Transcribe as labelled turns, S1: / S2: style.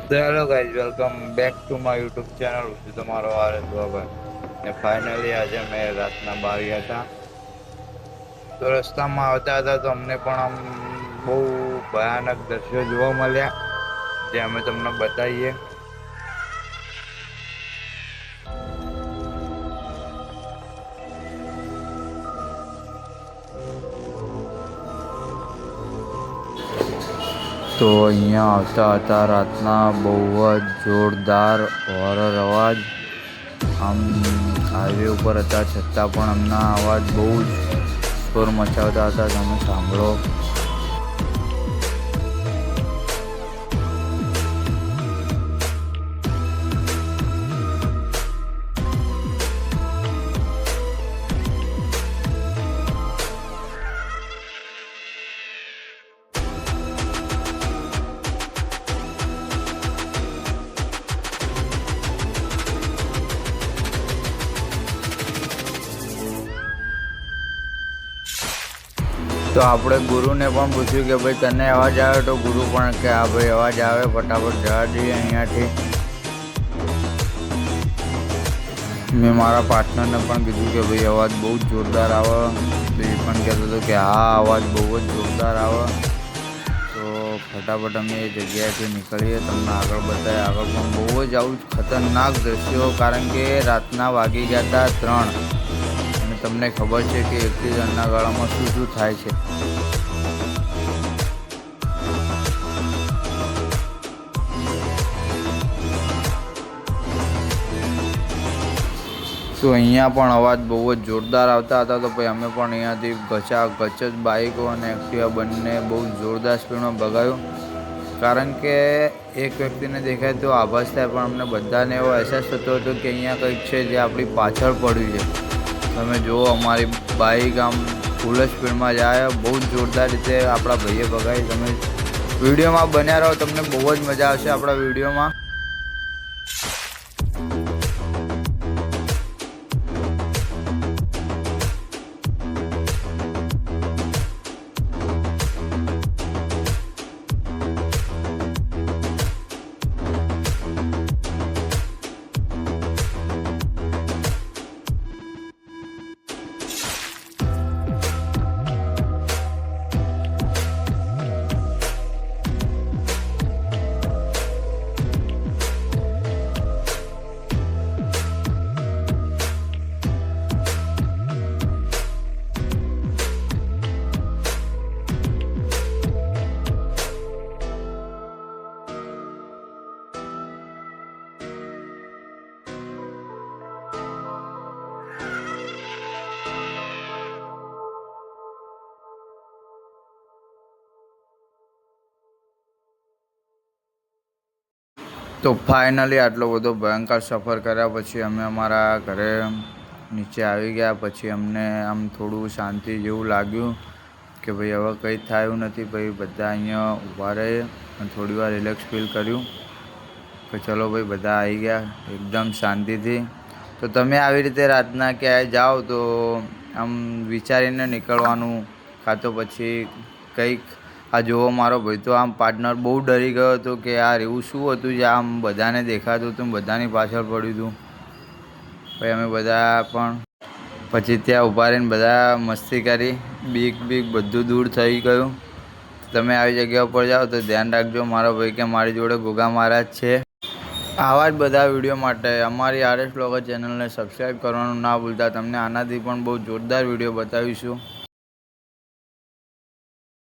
S1: તો hello guys, welcome back to my YouTube channel. હું તમારો આરએસ બાબર ને ફાઇનલી આજે મેં રાતના 12 હતા તો રસ્તામાં આવતા હતા તો અમને પણ આમ બહુ ભયાનક દ્રશ્યો જોવા મળ્યા, જે અમે તમને બતાવીએ. તો અહીંયા આવતા હતા રાતના બહુ જ જોરદાર હોરર અવાજ. આમ હાઈવે ઉપર હતા છતાં પણ અમના અવાજ બહુ જ શોર મચાવતા હતા. તમે સાંભળો. તો આપણે ગુરુને પણ પૂછ્યું કે ભાઈ તને અવાજ આવે, તો ગુરુ પણ કે હા ભાઈ અવાજ આવે, ફટાફટ જવા દઈએ અહીંયાથી. મેં મારા પાર્ટનરને પણ કીધું કે ભાઈ અવાજ બહુ જ જોરદાર આવે, તો એ પણ કહેતો હતો કે હા અવાજ બહુ જ જોરદાર આવે. તો ફટાફટ અમે એ જગ્યાએથી નીકળીએ, તમને આગળ બતાવીએ. આગળ પણ બહુ જ આવું ખતરનાક દ્રશ્યો, કારણ કે રાતના વાગી ગયા હતા 3 અને તમને ખબર છે કે એકથી જણના ગાળામાં શું શું થાય છે. તો અહીંયા પણ અવાજ બહુ જ જોરદાર આવતા હતા. તો ભાઈ અમે પણ અહીંયાથી ગચ જ બાઈકો અને એક્ટિવા બંને બહુ જોરદાર સ્પીડમાં ભગાવ્યું, કારણ કે એક વ્યક્તિને દેખાય તો આભાસ થાય, પણ અમને બધાને એવો અહેસાસ થતો હતો કે અહીંયા કંઈક છે જે આપણી પાછળ પડ્યું છે. તમે જુઓ, અમારી બાઈક આમ ફૂલ સ્પીડમાં જાય, બહુ જ જોરદાર રીતે આપણા ભાઈએ ભગાવી. તમે વિડીયોમાં બન્યા રહો, તમને બહુ જ મજા આવશે આપણા વિડીયોમાં. તો ફાઇનલી આટલો બધો ભયંકર સફર કર્યા પછી અમે અમારા ઘરે નીચે આવી ગયા. પછી અમને આમ થોડું શાંતિ જેવું લાગ્યું કે ભાઈ હવે કંઈ થયું નથી. ભાઈ બધા અહીંયા ઊભા રહે અને થોડી વાર રિલેક્સ ફીલ કર્યું કે ચલો ભાઈ બધા આવી ગયા એકદમ શાંતિથી. તો તમે આવી રીતે રાતના ક્યાંય જાઓ તો આમ વિચારીને નીકળવાનું, કાં તો પછી કંઈક. આ જોવો, મારો ભાઈ તો આમ પાર્ટનર બહુ ડરી ગયો હતો કે યાર એવું શું હતું જે આમ બધાને દેખાતું હતું, બધાની પાછળ પડ્યું હતું. ભાઈ અમે બધા પણ પછી ત્યાં ઊભા રહીને બધા મસ્તી કરી, બીક બધું દૂર થઈ ગયું. તમે આવી જગ્યા ઉપર જાઓ તો ધ્યાન રાખજો. મારો ભાઈ કે મારી જોડે ગોગા મહારાજ છે. આવા જ બધા વિડીયો માટે અમારી આરએસ બ્લોગર ચેનલને સબસ્ક્રાઈબ કરવાનું ના ભૂલતા. તમને આનાથી પણ બહુ જોરદાર વિડીયો બતાવીશું.